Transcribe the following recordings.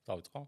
დავიწყო.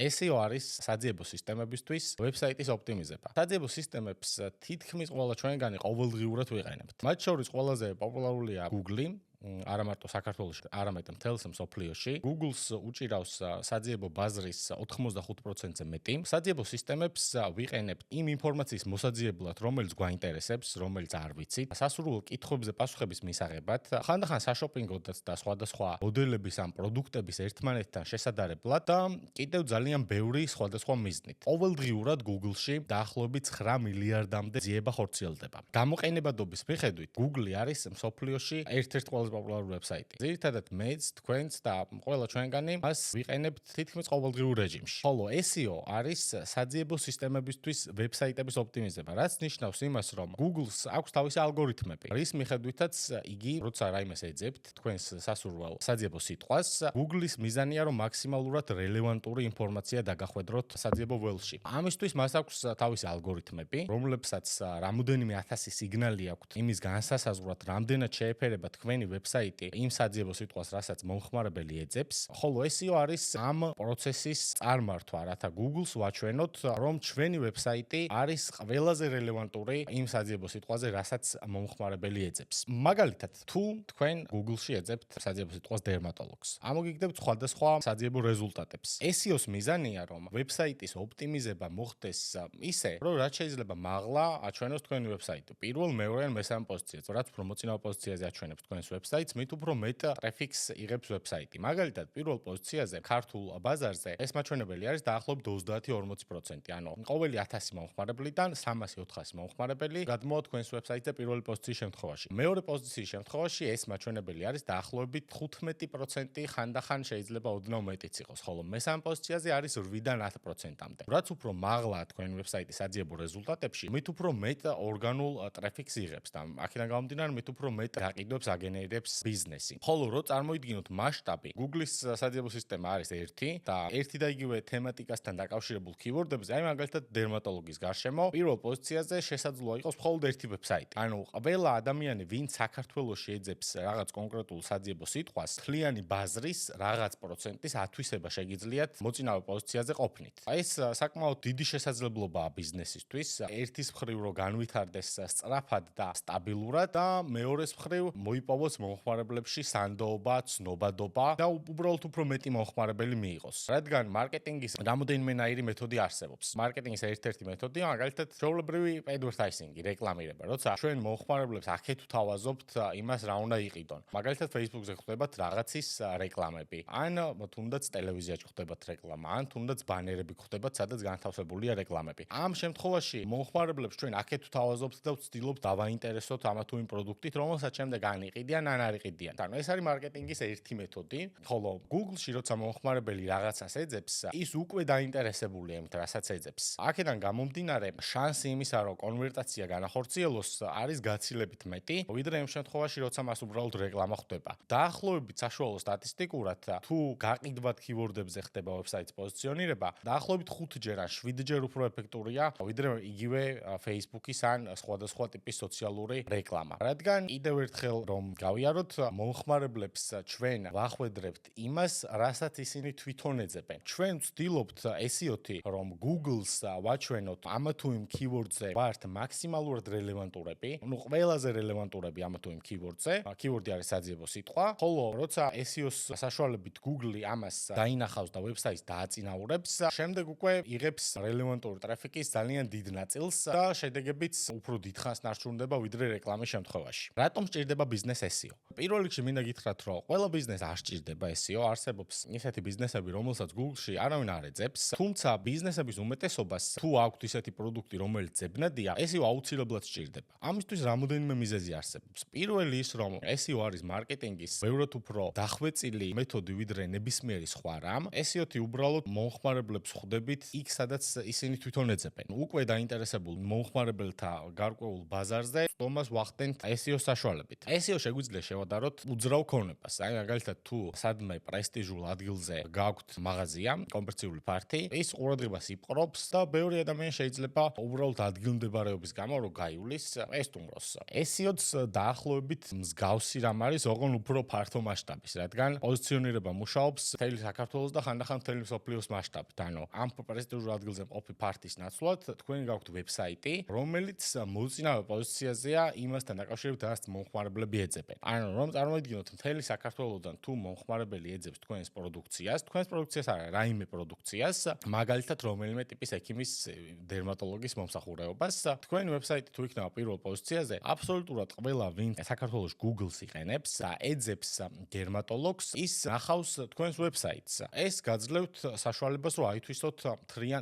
SEO არის საძიებო სისტემებისთვის ვებსაიტის ოპტიმიზება. საძიებო სისტემებს თითქმის ყველა ჩვენგანი ყოველდღიურად ვიყენებთ. მათ შორის ყველაზე პოპულარულია Google, არა მარტო საქართველოში, არამედ მთელს მსოფლიოში. Google-ს უჭირავს საძიებო ბაზრის 85%-ზე მეტი. საძიებო სისტემებს ვიყენებთ იმ ინფორმაციის მოსაძიებლად, რომელიც გვაინტერესებს, რომელიც არ ვიცით. სასურველ კითხვებზე პასუხების მისაღებად, ხანდახან საშოპინგოდაც და სხვადასხვა მოდელების ან პროდუქტების ერთმანეთთან შესადარებლად და კიდევ ძალიან ბევრი სხვადასხვა მიზნით. ყოველდღიურად Google-ში დაახლოებით 9 მილიარდამდე ძიება ხორციელდება. გამოყენებადობის მიხედვით, Google არის მსოფლიოში ერთ-ერთი ყველაზე პოპულარული ვებსაიტი. ძირითადად მეც, თქვენც და ყველა ჩვენგანი მას ვიყენებთ თითქმის ყოველდღიურ რეჟიმში. ხოლო SEO არის საძიებო სისტემებისთვის ვებსაიტების ოპტიმიზება, რაც ნიშნავს იმას, რომ Google-ს აქვს თავისი ალგორითმები, რის მიხედვითაც იგი, როცა რაიმეს ეძებთ, თქვენს სასურველ საძიებო სიტყვას, Google-ის მიზანია, რომ მაქსიმალურად რელევანტური ინფორმაცია დაგახვედროთ საძიებო ველში. ამისთვის მას აქვს თავისი ალგორითმები, რომლებსაც რამოდენიმე ათასი სიგნალი აქვთ იმის განსასაზღვრად, რამდენად შეეფერება თქვენი ვებსაიტი იმ საძიებო სიტყვას, რასაც მომხმარებელი ეძებს. ხოლო SEO არის ამ პროცესის წარმართვა, რათა Google-ს ვაჩვენოთ, რომ ჩვენი ვებსაიტი არის ყველაზე რელევანტური იმ საძიებო სიტყვაზე, რასაც მომხმარებელი ეძებს. მაგალითად, თუ თქვენ Google-ში ეძებთ საძიებო სიტყვას დერმატოლოგს, ამოგიგდებთ სხვადასხვა საძიებო რეზულტატებს. SEO-ს მიზანია, რომ ვებსაიტის ოპტიმიზება მოხდეს ისე, რომ რაც შეიძლება მაღლა აჩვენოს თქვენი ვებსაიტი. პირველ, მეორე ან მესამე პოზიციაზე, რაც უფრო მოცინავ პოზიციაზე აჩვენებს თქვენს ვებსაიტს, მით უფრო მეტ ტრაფიკს იღებს ვებსაიტი. მაგალითად, პირველ პოზიციაზე ქართულ ბაზარზე ეს მაჩვენებელი არის დაახლოებით 30-40%. ანუ ყოველი 1000 მომხმარებლიდან 300-400 მომხმარებელი გადმოვა თქვენს ვებსაიტზე პირველი პოზიციის შემთხვევაში. მეორე პოზიციის შემთხვევაში ეს მაჩვენებელი არის დაახლოებით 15%, ხანდახან შეიძლება ოდნავ მეტიც იყოს, ხოლო მესამე პოზიციაზე არის 8-დან 10%-მდე. რაც უფრო მაღლაა თქვენი ვებსაიტის საძიებო რეზულტატებში, მით უფრო მეტ ორგანულ ტრაფიკს იღებს და აქედან გამომდინარე, მით უფრო მეტ გაყიდვებს აგენერებს ბიზნესი. ხოლო რო წარმოიდგინოთ მასშტაბი, Google-ის საძიებო სისტემა არის ერთი და ერთი და იგივე თემატიკასთან დაკავშირებულ keyword-ებზე, აი მაგალითად დერმატოლოგის გარშემო, პირველ პოზიციაზე შესაძლოა იყოს მხოლოდ ერთი ვებსაიტი. ანუ ყველა ადამიანი, ვინც საქართველოში ეძებს რაღაც კონკრეტულ საძიებო სიტყვას, მთლიანი ბაზრის რაღაც პროცენტის ათვისება შეგიძლიათ მოწინავე პოზიციაზე ყოფნით. ეს საკმაოდ დიდი შესაძლებლობაა ბიზნესისთვის. ერთის მხრივ რო განვითარდეს სწრაფად და სტაბილურად და მეორეს მხრივ მოიპოვოს მომხმარებლებში სანდოობა, ცნობადობა და უბრალოდ უფრო მეტი მომხმარებელი მიიღოს. რადგან მარკეტინგის რამოდენიმენაირი მეთოდი არსებობს. მარკეტინგის ერთ-ერთი მეთოდია მაგალითად ჩვეულებრივი advertising, რეკლამირება. როცა ჩვენ მომხმარებლებს აქეთ ვთავაზობთ იმას, რა უნდა იყიდონ. მაგალითად Facebook-ზე ხვდებათ რაღაცის რეკლამები. ან თუნდაც ტელევიზიაში ხვდებათ რეკლამა, ან თუნდაც ბანერები ხვდებათ, სადაც განთავსებულია რეკლამები. ამ შემთხვევაში მომხმარებლებს ჩვენ აქეთ ვთავაზობთ და ვცდილობთ დავაინტერესოთ ამა თუ იმ პროდუქტით, რომელსაც შემდეგ ან იყიდიან, ან არ იყიდიან. ანუ ეს არის მარკეტინგის ერთი მეთოდი, ხოლო Google-ში როცა მომხმარებელი რაღაცას ეძებს, ის უკვე დაინტერესებულია იმით, რასაც ეძებს. აქედან გამომდინარე, შანსი იმისა, რომ კონვერტაცია განახორციელოს, არის გაცილებით მეტი, ვიდრე იმ შემთხვევაში, როცა მას უბრალოდ რეკლამა ხვდება. დაახლოებით საშუალო სტატისტიკურად, თუ გაყიდვად keyword-ებზე ხდება ვებსაიტის პოზიციონირება, დაახლოებით 5-ჯერ ან 7-ჯერ უფრო ეფექტურია, ვიდრე იგივე Facebook-ის ან სხვადასხვა ტიპის სოციალური რეკლამა. რადგან კიდევ ერთხელ რომ გავიაროთ, მომხმარებლებს ჩვენ ვახვედრებთ იმას, რასაც ისინი თვითონ ეძებენ. ჩვენ ვცდილობთ SEO-თი, რომ Google-ს ვაჩვენოთ ამა თუ იმ keyword-ზე ვართ მაქსიმალურად რელევანტურები, ну ყველაზე რელევანტურები ამა თუ იმ keyword-ზე. keyword-ი არის საძიებო სიტყვა, ხოლო როცა SEO-ს საშუალებით Google ამას დაინახავს და ვებსაიტს დააწინაურებს, შემდეგ უკვე იღებს რელევანტური ტრაფიკის ძალიან დიდ ნაწილს და შედეგებიც უფრო დიდხანს ნარჩუნდება ვიდრე რეკლამის შემთხვევაში. რატომ სჭირდება ბიზნეს SEO? პირველ რიგში მინდა გითხრათ, რომ ყველა ბიზნესს არ სჭირდება SEO, არსებობს ისეთი ბიზნესები, რომელსაც Google-ში არავინ არ ეძებს, თუმცა ბიზნესების უმეტესობას თუ აქვთ ისეთი პროდუქტი, რომელიც ძებნადია, SEO აუცილებლად სჭირდება. ამისთვის რამოდენიმე მიზეზი არსებობს. პირველი ის, რომ SEO არის მარკეტინგის ბევრად უფრო დახვეწილი მეთოდი ვიდრე ნებისმიერი სხვა რამ. SEO-თი უბრალოდ მომხმარებლებს ხვდებით იქ, სადაც ისინი თვითონ ეძებენ. უკვე დაინტერესებულ მომხმარებელთა გარკვეულ ბაზარზე სტომას ვახდენთ SEO-ს საშუალებით. SEO შეგვიძლია შევადაროთ უძრავ ქონებას. აი მაგალითად თუ სადმე პრესტიჟულ ადგილზე გაქვთ მაღაზია, კომერციული ფართი, ის ყურადღებას იპყრობს და ბევრი ადამიანი შეიძლება უბრალოდ ადგილმდებარეობის გამო რო გაივლის ეს სტუმროს. SEO-ც დაახლოებით მსგავსი რამ არის, ოღონდ უფრო ფართო მასშტაბის, რადგან პოზიციონირება მუშაობს მთელი საქართველოს და ხანდახან მთელი მსოფლიოს მასშტაბით. ანუ ამ პრესტიჟულ ადგილზე მყოფი ფართის ნაცვლად თქვენ გაქვთ ვებსაიტი, რომელიც მოწინავე პოზიციაზეა იმასთან დაკავშირებით, რაც მომხმარებლები ეძებენ. ანუ რომ წარმოვიდგინოთ მთელი საქართველოსდან თუ მომხმარებელი ეძებს თქვენს პროდუქციას არა, რაიმე პროდუქციას, მაგალითად რომელიმე ტიპის ექიმის, დერმატოლოგის მომსახურეობას, თქვენი ვებსაიტი თუ იქნება პირველ პოზიციაზე, აბსოლუტურად ყველა ვინ საქართველოს Google-ს იყენებს და ეძებს დერმატოლოგს, ის ნახავს თქვენს ვებსაიტს. ეს გაძლევთ საშუალებას, რომ აითვისოთ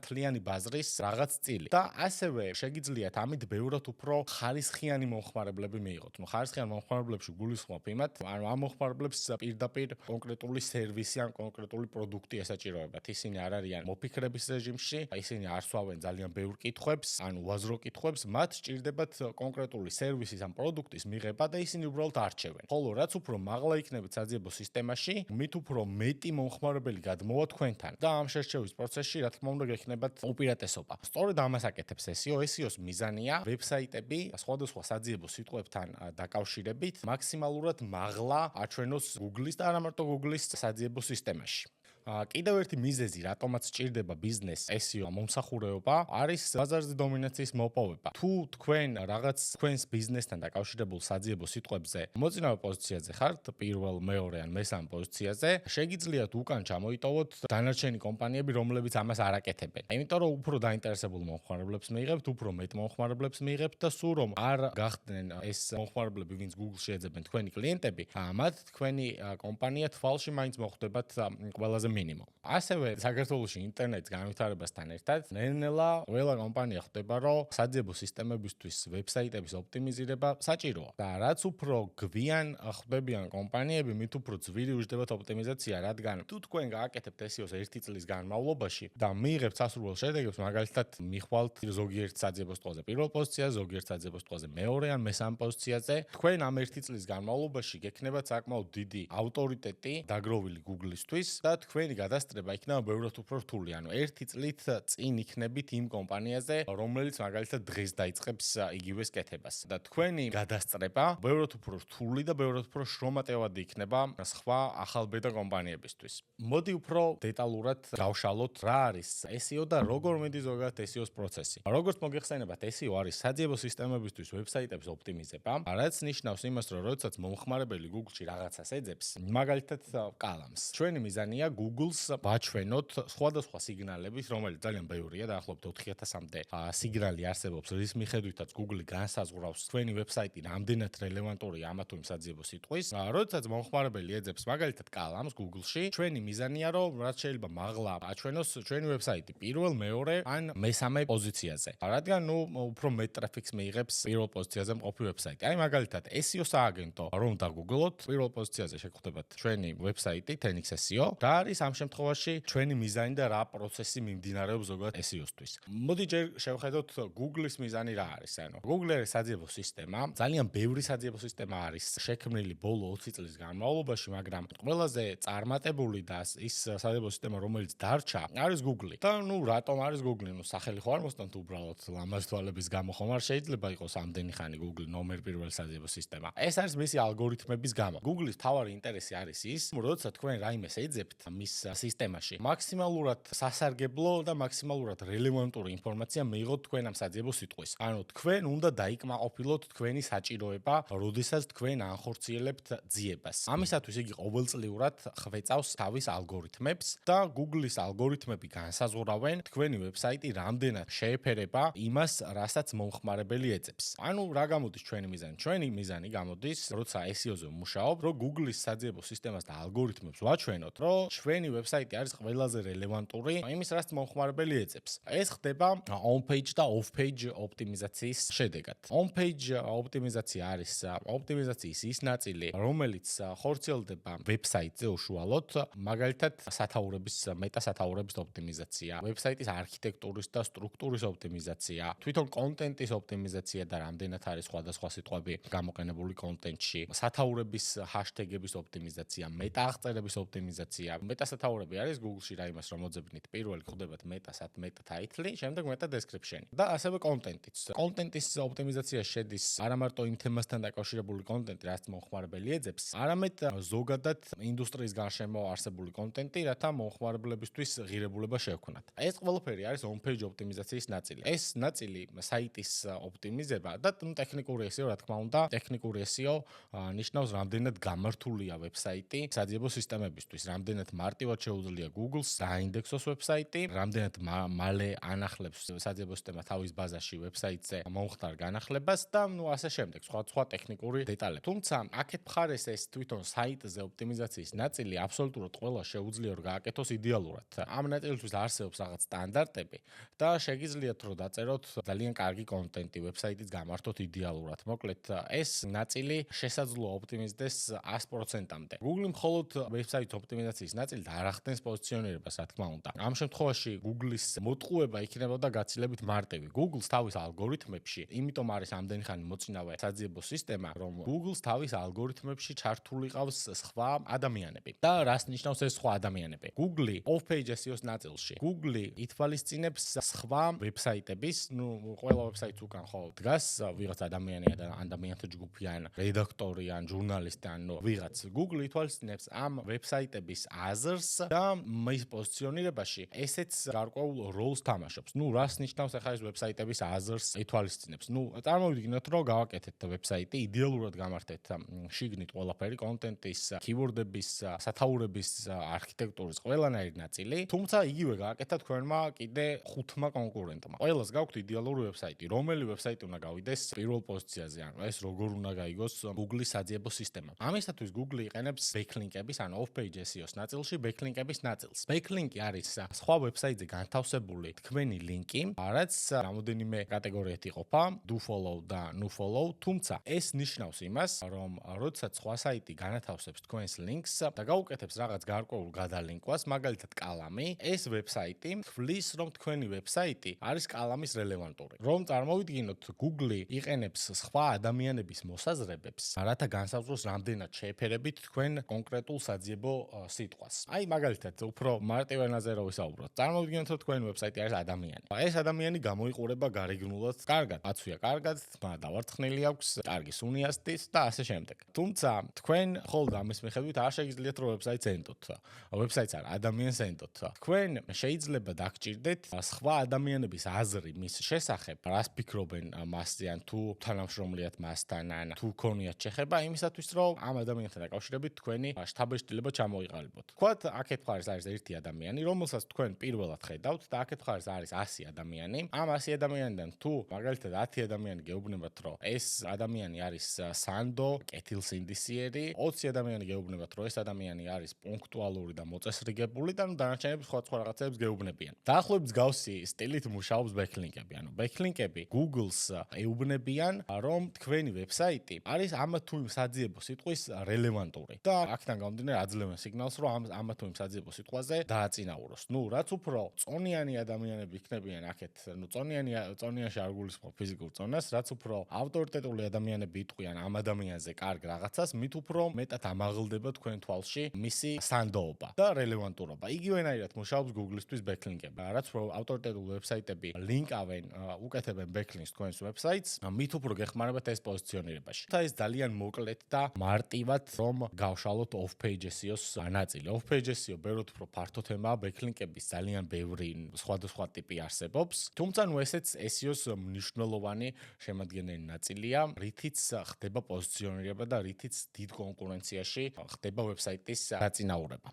თლიანი ბაზრის რაღაც წილი და ასევე შეგიძლიათ ამით ბევრად უფრო ხარისხიანი მომხმარებლები მიიღოთ. ნუ ხარისხიან მომხმარებლებში გულისხმობ იმათ, ანუ ამ მომხმარებლებს პირდაპირ კონკრეტული სერვისი ან კონკრეტული პროდუქტი ესაჭიროებათ. ისინი არ არიან მოფიქრების რეჟიმში, ისინი არ სვავენ ძალიან ბევრ კითხვებს, ან უაზრო კითხვებს, მათ სჭირდებათ კონკრეტული სერვისის ან პროდუქტის მიღება და ისინი უბრალოდ არჩევენ. ხოლო რაც უფრო მაღლა იქნებით საძიებო სისტემაში, მით უფრო მეტი მომხმარებელი გადმოვა თქვენთან და ამ შერჩევის პროცესში, რა თქმა უნდა, გექნებათ უპირატესობა. სწორედ ამას აკეთებს SEO. SEO-ს მიზანია ვებსაიტები სხვადასხვა საძიებო სიტყვებთან დაკავშირებით მაქსიმალურად მაღლა აჩვენოს Google-ის და არა მარტო Google-ის საძიებო სისტემაში. კიდევ ერთი მიზეზი, რატომაც სჭირდება ბიზნეს SEO მომსახურეობა, არის ბაზარზე დომინაციის მოპოვება. თუ თქვენ რაღაც თქვენს ბიზნესთან დაკავშირებულ საძიებო სიტყვებზე მოწინავე პოზიციაზე ხართ, პირველ, მეორე ან მესამე პოზიციაზე, შეგიძლიათ უკან ჩამოიტოვოთ დანარჩენი კომპანიები, რომლებიც ამას არ აკეთებენ. იმიტომ რომ უფრო დაინტერესებულ მომხმარებლებს მიიღებთ, უფრო მეტ მომხმარებლებს მიიღებთ და სულ რომ არ გახდნენ ეს მომხმარებლები, ვინც Google-ში ეძებენ თქვენი კლიენტები, მათ თქვენი კომპანია თვალში მაინც მოხვდებათ ყველაზე მინიმუმ. ასევე საქართველოში ინტერნეტის განვითარებასთან ერთად ნელ-ნელა ყველა კომპანია ხვდება, რომ საძიებო სისტემებისთვის ვებსაიტების ოპტიმიზირება საჭიროა. და რაც უფრო გვიან ხვდებიან კომპანიები, მით უფრო ძვირი უჯდებათ ოპტიმიზაცია, რადგან თუ თქვენ გააკეთებთ SEO-ს 1 წლის განმავლობაში და მიიღებთ სასურველ შედეგებს, მაგალითად მიხვალთ ზოგიერთ საძიებო სიტყვაზე პირველ პოზიციაზე, ზოგიერთ საძიებო სიტყვაზე მეორე ან მესამე პოზიციაზე, თქვენ ამ 1 წლის განმავლობაში გექნებათ საკმაოდ დიდი ავტორიტეტი დაგროვილი Google-ისთვის და თქვენი გადასტრება იქნება ბევრად უფრო რთული. ანუ 1 წლით წინ იქნებით იმ კომპანიაზე, რომელიც მაგალითად დღეს დაიწყებს იგივეს კეთებას. და თქვენი გადასტრება ბევრად უფრო რთული და ბევრად უფრო შრომატევადი იქნება სხვა ახალბედა კომპანიებისთვის. მოდი უფრო დეტალურად გავშალოთ რა არის SEO და როგორ მიდის ზოგადად SEO-ს პროცესი. როგორც მოგეხსენებათ, SEO არის საძიებო სისტემებისთვის ვებსაიტების ოპტიმიზება, რაც ნიშნავს იმას, რომ როდესაც მომხმარებელი Google-ში რაღაცას ეძებს, მაგალითად კალამს. ჩვენი მიზანია Google-ს ვაჩვენოთ სხვადასხვა სიგნალებით, რომელიც ძალიან ბევრია, დაახლოებით 4000-მდე სიგნალი არსებობს, რის მიხედვითაც Google განსაზღვრავს თქვენი ვებსაიტი რამდენად რელევანტურია ამა თუ იმ საძიებო სიტყვის. როდესაც მომხმარებელი ეძებს მაგალითად კალამს Google-ში, ჩვენი მიზანია, რომ რაც შეიძლება მაღლა აჩვენოს ჩვენი ვებსაიტი პირველ, მეორე ან მესამე პოზიციაზე. რადგან უფრო მეტ ტრაფიკს მიიღებს პირველ პოზიციაზე მყოფი ვებსაიტი. აი მაგალითად SEO სააგენტო რომ დაგუგლოთ, პირველ პოზიციაზე შეგხვდებათ ჩვენი ვებსაიტი Tenix SEO. რა არის ამ შემთხვევაში ჩვენი მიზანი და რა პროცესი მიმდინარეობს ზოგადად SEO-სთვის. მოდი ჯერ შევხედოთ Google-ის მიზანი რა არის. ანუ Google არის საძიებო სისტემა, ძალიან ბევრი საძიებო სისტემა არის შექმნილი ბოლო 20 წლის განმავლობაში, მაგრამ ყველაზე წარმატებული და ის საძიებო სისტემა, რომელიც დარჩა, არის Google. და რატომ არის Google? სახელი ხო არ მოსტანთ უბრალოდ ლამაზ თვალების გამო ხომ არ შეიძლება იყოს ამდენი ხანი Google ნომერ პირველი საძიებო სისტემა. ეს არის მისი ალგორითმების გამო. Google-ის თავარი ინტერესი არის ის, როდესაც თქვენ რაიმეს ეძებთ მის სისტემაში, მაქსიმალურად სასარგებლო და მაქსიმალურად რელევანტური ინფორმაცია მიიღოთ თქვენ ამ საძიებო სიტყვის. ანუ თქვენ უნდა დაიკმაყოფილოთ თქვენი საჭიროება, როდესაც თქვენ ანხორციელებთ ძიებას. ამისათვის იგი ყოველწლიურად ხვეწავს თავის ალგორითმებს და Google-ის ალგორითმები განსაზღვრავენ თქვენი ვებსაიტი რამდენად შეეფერება იმას, რასაც მომხმარებელი ეძებს. ანუ რა გამოდის ჩვენი მიზანი? ჩვენი მიზანი გამოდის, როცა SEO-ზე ვმუშაობ, რომ Google-ის საძიებო სისტემას და ალგორითმებს ვაჩვენოთ, რომ თქვენი ვებსაიტი არის ყველაზე რელევანტური იმის, რაც მომხმარებელი ეძებს. ეს ხდება on-page და off-page ოპტიმიზაციის შედეგად. On-page ოპტიმიზაცია არის ოპტიმიზაციის ის ნაწილი, რომელიც ხორციელდება ვებსაიტზე უშუალოდ, მაგალითად მეტასათაურების ოპტიმიზაცია, ვებსაიტის არქიტექტურის და სტრუქტურის ოპტიმიზაცია, თვითონ კონტენტის ოპტიმიზაცია და რამდენად არის სხვადასხვა სიტყვები გამოყენებული კონტენტში, სათაურების ჰაშტეგების ოპტიმიზაცია, მეტააღწერების ოპტიმიზაცია. მეტასათაურები არის Google-ში რა იმას რომ მოძებნით, პირველი ხვდებათ meta title, შემდეგ meta description და ასევე კონტენტიც. კონტენტის ოპტიმიზაცია შედის არა მარტო იმ თემასთან დაკავშირებული კონტენტი, რაც მომხმარებელი ეძებს, არამედ ზოგადად ინდუსტრიის გარშემო არსებული კონტენტი, რათა მომხმარებლებისთვის ღირებულება შეექმნათ. ეს ყველაფერი არის on-page ოპტიმიზაციის ნაწილი. ეს ნაწილი საიტის ოპტიმიზება და ტექნიკური SEO, რა თქმა უნდა, ტექნიკური SEO ნიშნავს რამდენად გამართულია ვებსაიტი საძიებო სისტემებისთვის, რამდენად მარტივად შეუძლია Google-ს დაინდექსოს ვებსაიტი, რამდენად მალე ანახლებს საძიებო სისტემა თავის ბაზაში ვებსაიტზე მომხდარ განახლებას და ასე შემდეგ, სხვა ტექნიკური დეტალები. თუმცა, აქეთ მხარეს ეს თვითონ საიტზე ოპტიმიზაციის ნაწილი აბსოლუტურად ყველა შეუძლია რომ გააკეთოს იდეალურად. ამ ნაწილისთვის არსებობს რაღაც სტანდარტები და შეგიძლიათ რომ დაწეროთ ძალიან კარგი კონტენტი ვებსაიტის გამართოთ იდეალურად. მოკლედ, ეს ნაწილი შესაძლოა ოპტიმიზდეს 100%-მდე. Google მხოლოდ ვებსაიტის ოპტიმიზაციის ნაწილით არ ახდენს პოზიციონირებას, რა თქმა უნდა. ამ შემთხვევაში Google-ის მოტყუება იქნებოდა გაცილებით მარტივი. Google-ს თავის ალგორითმებში, იმიტომ არის ამდენი ხანი მოწინავე საძიებო სისტემა, რომ Google-ს თავის ალგორითმებში ჩართული ყავს სხვა ადამიანები. და რას ნიშნავს ეს სხვა ადამიანები? Google off-page SEO-s ნაწილში. Google ითვალისწინებს სხვა ვებსაიტების, ყველა ვებსაიტს უკან ხო დგას ვიღაც ადამიანი და ადამიანთა ჯგუფი ან რედაქტორი ან ჟურნალისტი ან ვიღაც. Google ითვალისწინებს ამ ვებსაიტების აზრს და მის პოზიციონირებაში ესეც გარკვეულ როლს თამაშობს. რას ნიშნავს ახლა ეს ვებსაიტების აზრს ითვალისწინებს? წარმოვიდგინოთ, რომ გავაკეთეთ ვებსაიტი, იდეალურად გამართეთ შიგნით ყველაფერი, კონტენტის, keyword-ების, სათაურების, არქიტექტურის ყველანაირი ნაწილი, თუმცა იგივე გააკეთა თქვენმა კიდე 5 კონკურენტმა. ყველას გაქვთ იდეალური ვებსაიტი, რომელი ვებსაიტი უნდა გავიდეს პირველ პოზიციაზე, ანუ ეს როგორ უნდა გაიგოს Google-ის საძიებო სისტემა. ამისათვის Google იყენებს backlink-ების, ანუ off-page SEO-s ნაწილში backlink-ების ნაწილს. Backlink-ი არის სხვა ვებსაიტზე განთავსებული თქვენი ლინკი, რაც რამოდენიმე კატეგორიად იყოფა, do follow და no follow, თუმცა ეს ნიშნავს იმას, რომ როდესაც სხვა საიტი განათავსებს თქვენს ლინკს და გაუკეთებს რაღაც გარკვეულ გადალინკვას, მაგალითად კალამი, ეს ვებსაიტი თვლის, რომ თქვენი ვებსაიტი არის კალამის რელევანტური. რომ წარმოვიდგინოთ, Google იყენებს სხვა ადამიანების მოსაზრებებს, რათა განსაზღვროს რამდენად შეეფერებით თქვენ კონკრეტულ საძიებო სიტყვას. აი მაგალითად, უფრო მარტივ ენაზე რო ვისაუბროთ. წარმოვიდგინოთ, რომ თქვენი ვებსაიტი არის ადამიანი. ეს ადამიანი გამოიყურება გარეგნულად, კარგად, აცვია კარგად, დავარცხნილი აქვს, კარგი სუნი ასტის და ასე შემდეგ. თუმცა, თქვენ მხოლოდ ამის მიხედვით არ შეგიძლიათ რომ ვებსაიტს ენტოთ. ვებსაიტს არ ადამიანს ენტოთ. თქვენ შეიძლება დაგჭირდეთ სხვა ადამიანების აზრი მის შესახებ, რას ფიქრობენ მასზე ან თუ თანამშრომლიათ მასთან ან თუ ქონიათ შეხება იმისათვის რომ ამ ადამიანთან დაკავშირებით თქვენი შთაბეჭდილება ჩამოიყალიბოთ. თქვათ, აქეთ მხარეს არის ერთი ადამიანი, რომელსაც თქვენ პირველად ხედავთ და აქეთ მხარეს არის 100 ადამიანი. ამ 100 ადამიანიდან თუ მაგალითად 10 ადამიანი გეუბნებათ, რომ ეს ადამიანი არის სანდო, კეთილსინდისიერი, 20 ადამიანი გეუბნებათ, რომ ეს ადამიანი არის პუნქტუალური და მოწესრიგებული და დანარჩენები სხვა რაღაცებს გეუბნებიან. დაახლოებით მსგავსი სტილით მუშაობს backlink-ები. ანუ backlink-ები Google-ს ეუბნებიან, რომ თქვენი ვებსაიტი არის ამ თუ იმ საძიებო სიტყვის რელევანტური. და აქედან გამომდინარე აძლევენ სიგნალს, რომ ამ თუ იმ საძიებო სიტყვაზე დააწინაუროს. რაც უფრო წონიანი ადამიანები იქნებიან აქეთ, წონიანში არ გულისხმობ ფიზიკურ წონას, რაც უფრო ავტორიტეტული ადამიანები იტყვიან ამ ადამიანზე კარგ რაღაცას, მით უფრო მეტად ამაღლდება თქვენ თვალში მისი სანდოობა და რელევანტურობა. იგივენაირად მუშაობს Google-ისთვის backlink-ები. რაც უფრო ავტორიტეტული ვებსაიტები ლინკავენ, უკეთებენ backlinks თქვენს ვებსაიტს, მით უფრო გეხმარებათ ეს პოზიციონირებაში. და ეს ძალიან მოკლედ და მარტივად რომ გავშალოთ off-page SEO-s ნაწილი. Off-page SEO ბევრად უფრო ფართო თემაა, backlink-ების ძალიან ბევრი სხვადასხვა ტიპი არსებობს. თუმცა ესეც SEO-s მნიშვნელოვანი შემადგენელი ნაწილია, რითიც ხდება პოზიციონირება და რითიც დიდ კონკურენციაში ხდება ვებსაიტის დაწინაურება.